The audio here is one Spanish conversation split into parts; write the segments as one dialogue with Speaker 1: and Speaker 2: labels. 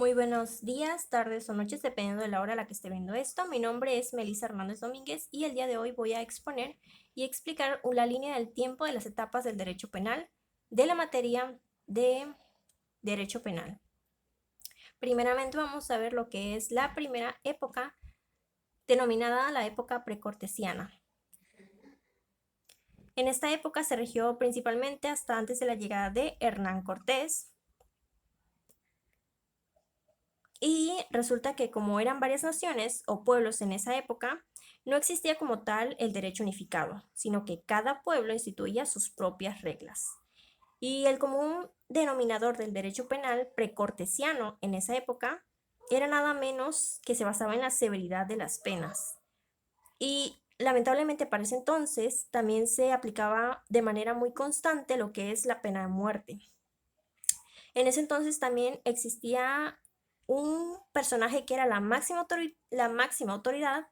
Speaker 1: Muy buenos días, tardes o noches, dependiendo de la hora a la que esté viendo esto. Mi nombre es Melissa Hernández Domínguez y el día de hoy voy a exponer y explicar la línea del tiempo de las etapas del derecho penal de la materia de derecho penal. Primeramente vamos a ver lo que es la primera época, denominada la época precortesiana. En esta época se regió principalmente hasta antes de la llegada de Hernán Cortés. Y resulta que como eran varias naciones o pueblos en esa época, no existía como tal el derecho unificado, sino que cada pueblo instituía sus propias reglas. Y el común denominador del derecho penal precortesiano en esa época era nada menos que se basaba en la severidad de las penas. Y lamentablemente para ese entonces también se aplicaba de manera muy constante lo que es la pena de muerte. En ese entonces también existía un personaje que era la máxima autoridad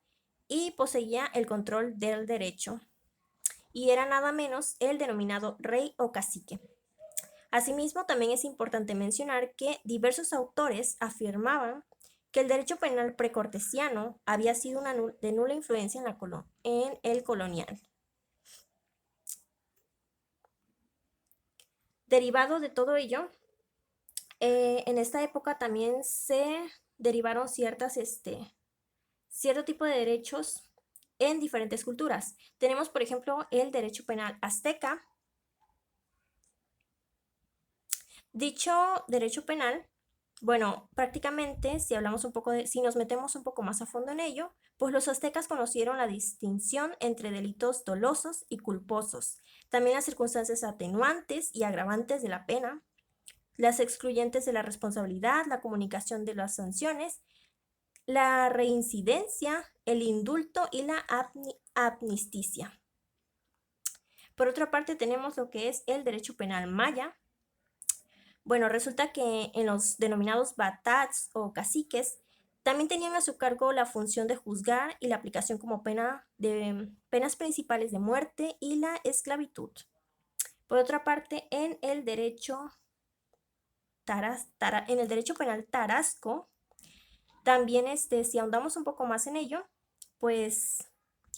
Speaker 1: y poseía el control del derecho, y era nada menos el denominado rey o cacique. Asimismo, también es importante mencionar que diversos autores afirmaban que el derecho penal precortesiano había sido de nula influencia en el colonial. Derivado de todo ello, en esta época también se derivaron cierto tipo de derechos en diferentes culturas. Tenemos, por ejemplo, el derecho penal azteca. Dicho derecho penal, bueno, prácticamente si nos metemos un poco más a fondo en ello, pues los aztecas conocieron la distinción entre delitos dolosos y culposos, también las circunstancias atenuantes y agravantes de la pena, las excluyentes de la responsabilidad, la comunicación de las sanciones, la reincidencia, el indulto y la amnisticia. Por otra parte, tenemos lo que es el derecho penal maya. Bueno, resulta que en los denominados batats o caciques también tenían a su cargo la función de juzgar y la aplicación como pena de penas principales de muerte y la esclavitud. Por otra parte, en el derecho penal tarasco, también si ahondamos un poco más en ello, pues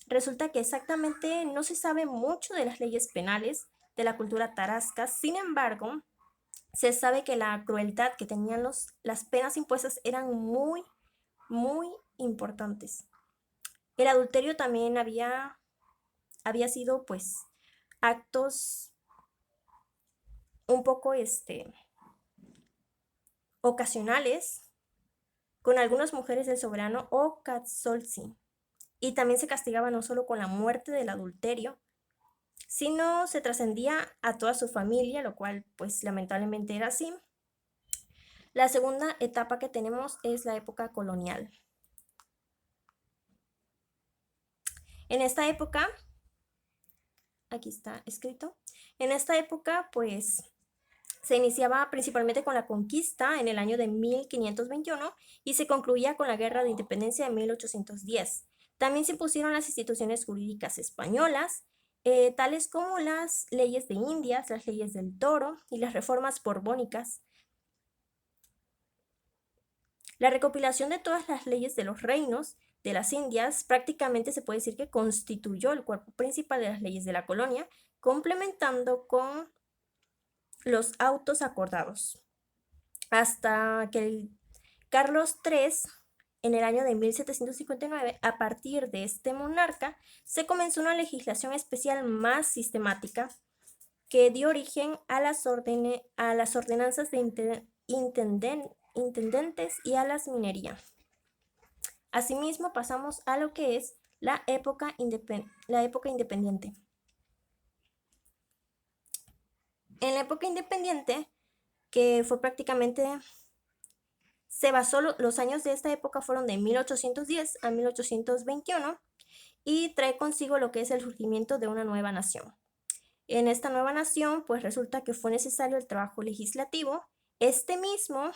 Speaker 1: resulta que exactamente no se sabe mucho de las leyes penales de la cultura tarasca. Sin embargo, se sabe que la crueldad que tenían las penas impuestas eran muy, muy importantes. El adulterio también había sido pues actos un poco ocasionales con algunas mujeres del soberano o Katsolsi. Y también se castigaba no solo con la muerte del adulterio, sino se trascendía a toda su familia, lo cual pues lamentablemente era así. La segunda etapa que tenemos es la época colonial. En esta época, aquí está escrito, en esta época pues se iniciaba principalmente con la conquista en el año de 1521 y se concluía con la Guerra de Independencia de 1810. También se impusieron las instituciones jurídicas españolas, tales como las leyes de Indias, las leyes del Toro y las reformas borbónicas. La recopilación de todas las leyes de los reinos de las Indias prácticamente se puede decir que constituyó el cuerpo principal de las leyes de la colonia, complementando con los autos acordados. Hasta que Carlos III, en el año de 1759, a partir de este monarca, se comenzó una legislación especial más sistemática que dio origen a las ordenanzas de intendentes y a las minerías. Asimismo, pasamos a lo que es la época independiente. En la época independiente, que fue prácticamente, los años de esta época fueron de 1810 a 1821 y trae consigo lo que es el surgimiento de una nueva nación. En esta nueva nación, pues resulta que fue necesario el trabajo legislativo, mismo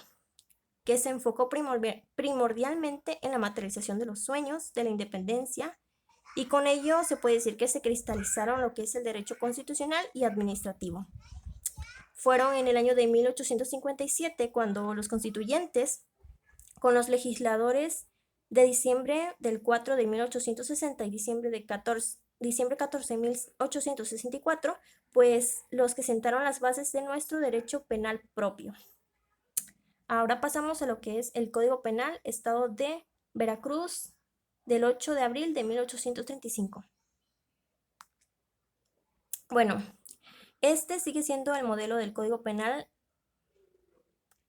Speaker 1: que se enfocó primordialmente en la materialización de los sueños de la independencia, y con ello se puede decir que se cristalizaron lo que es el derecho constitucional y administrativo. Fueron en el año de 1857 cuando los constituyentes con los legisladores de diciembre del 4 de 1860 y diciembre 14 de 1864, pues los que sentaron las bases de nuestro derecho penal propio. Ahora pasamos a lo que es el Código Penal, Estado de Veracruz, del 8 de abril de 1835. Bueno, este sigue siendo el modelo del Código Penal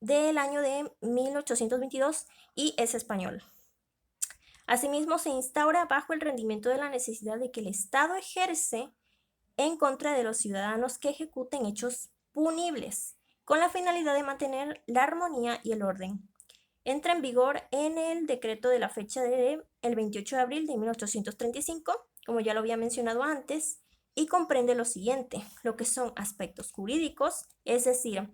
Speaker 1: del año de 1822 y es español. Asimismo, se instaura bajo el rendimiento de la necesidad de que el Estado ejerce en contra de los ciudadanos que ejecuten hechos punibles, con la finalidad de mantener la armonía y el orden. Entra en vigor en el decreto de la fecha del 28 de abril de 1835, como ya lo había mencionado antes, y comprende lo siguiente, lo que son aspectos jurídicos, es decir,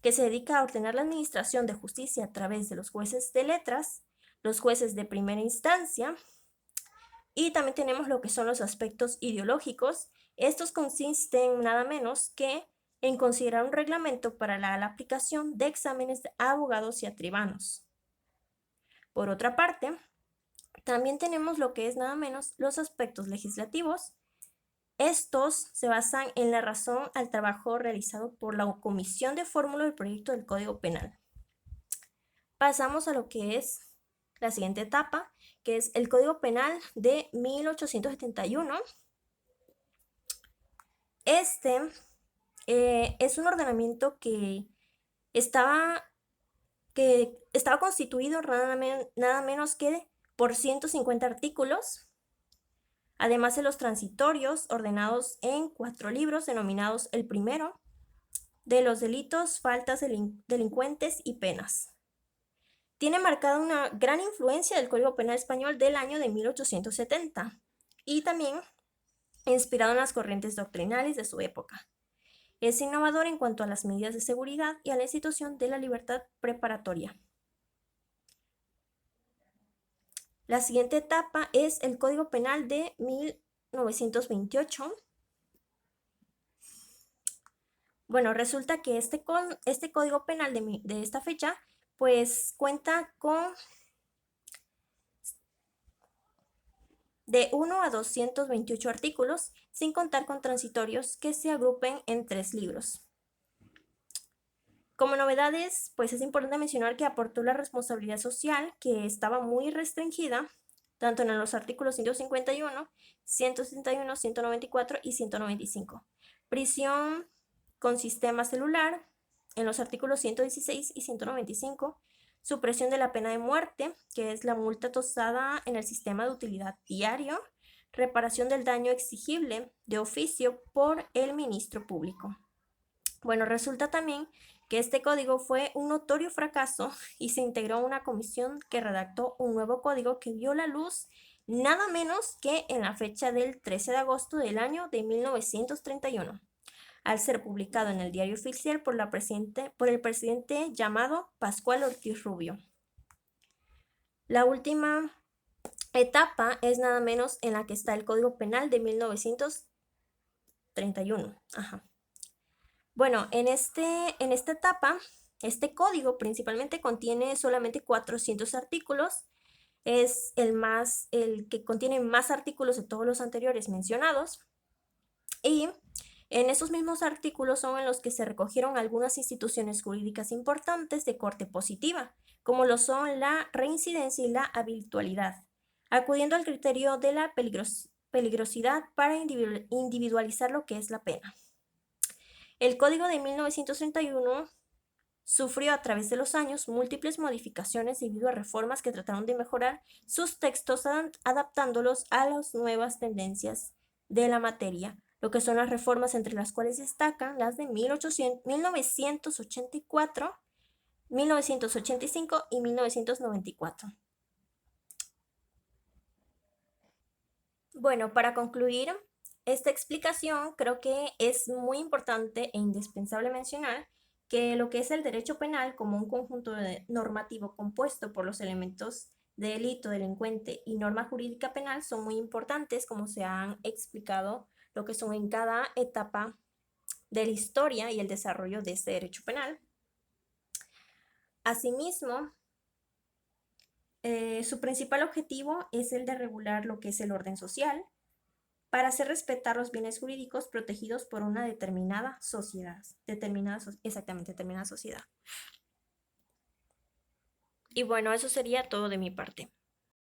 Speaker 1: que se dedica a ordenar la administración de justicia a través de los jueces de letras, los jueces de primera instancia, y también tenemos lo que son los aspectos ideológicos. Estos consisten nada menos que en considerar un reglamento para la aplicación de exámenes de abogados y escribanos. Por otra parte, también tenemos lo que es nada menos los aspectos legislativos. Estos se basan en la razón al trabajo realizado por la Comisión de Fórmula del proyecto del Código Penal. Pasamos a lo que es la siguiente etapa, que es el Código Penal de 1871. Este es un ordenamiento que estaba constituido nada menos que por 150 artículos, además de los transitorios ordenados en 4 libros denominados el primero, de los delitos, faltas, delincuentes y penas. Tiene marcada una gran influencia del Código Penal español del año de 1870 y también inspirado en las corrientes doctrinales de su época. Es innovador en cuanto a las medidas de seguridad y a la institución de la libertad preparatoria. La siguiente etapa es el Código Penal de 1928. Bueno, resulta que este Código Penal de esta fecha, pues cuenta con de 1 a 228 artículos, sin contar con transitorios que se agrupen en 3 libros. Como novedades, pues es importante mencionar que aportó la responsabilidad social, que estaba muy restringida, tanto en los artículos 151, 161, 194 y 195. Prisión con sistema celular, en los artículos 116 y 195. Supresión de la pena de muerte, que es la multa tostada en el sistema de utilidad diario. Reparación del daño exigible de oficio por el ministro público. Bueno, resulta también que este código fue un notorio fracaso y se integró una comisión que redactó un nuevo código que vio la luz nada menos que en la fecha del 13 de agosto del año de 1931, al ser publicado en el Diario Oficial por el presidente llamado Pascual Ortiz Rubio. La última etapa es nada menos en la que está el Código Penal de 1931. Bueno, en esta etapa, este código principalmente contiene solamente 400 artículos. Es el que contiene más artículos de todos los anteriores mencionados. Y en esos mismos artículos son en los que se recogieron algunas instituciones jurídicas importantes de corte positiva, como lo son la reincidencia y la habitualidad, acudiendo al criterio de la peligrosidad para individualizar lo que es la pena. El Código de 1931 sufrió a través de los años múltiples modificaciones debido a reformas que trataron de mejorar sus textos adaptándolos a las nuevas tendencias de la materia, lo que son las reformas entre las cuales destacan las de 1984, 1985 y 1994. Bueno, para concluir esta explicación, creo que es muy importante e indispensable mencionar que lo que es el derecho penal como un conjunto normativo compuesto por los elementos de delito, delincuente y norma jurídica penal son muy importantes, como se han explicado lo que son en cada etapa de la historia y el desarrollo de este derecho penal. Asimismo, Su principal objetivo es el de regular lo que es el orden social para hacer respetar los bienes jurídicos protegidos por una determinada sociedad. Exactamente, determinada sociedad. Y bueno, eso sería todo de mi parte.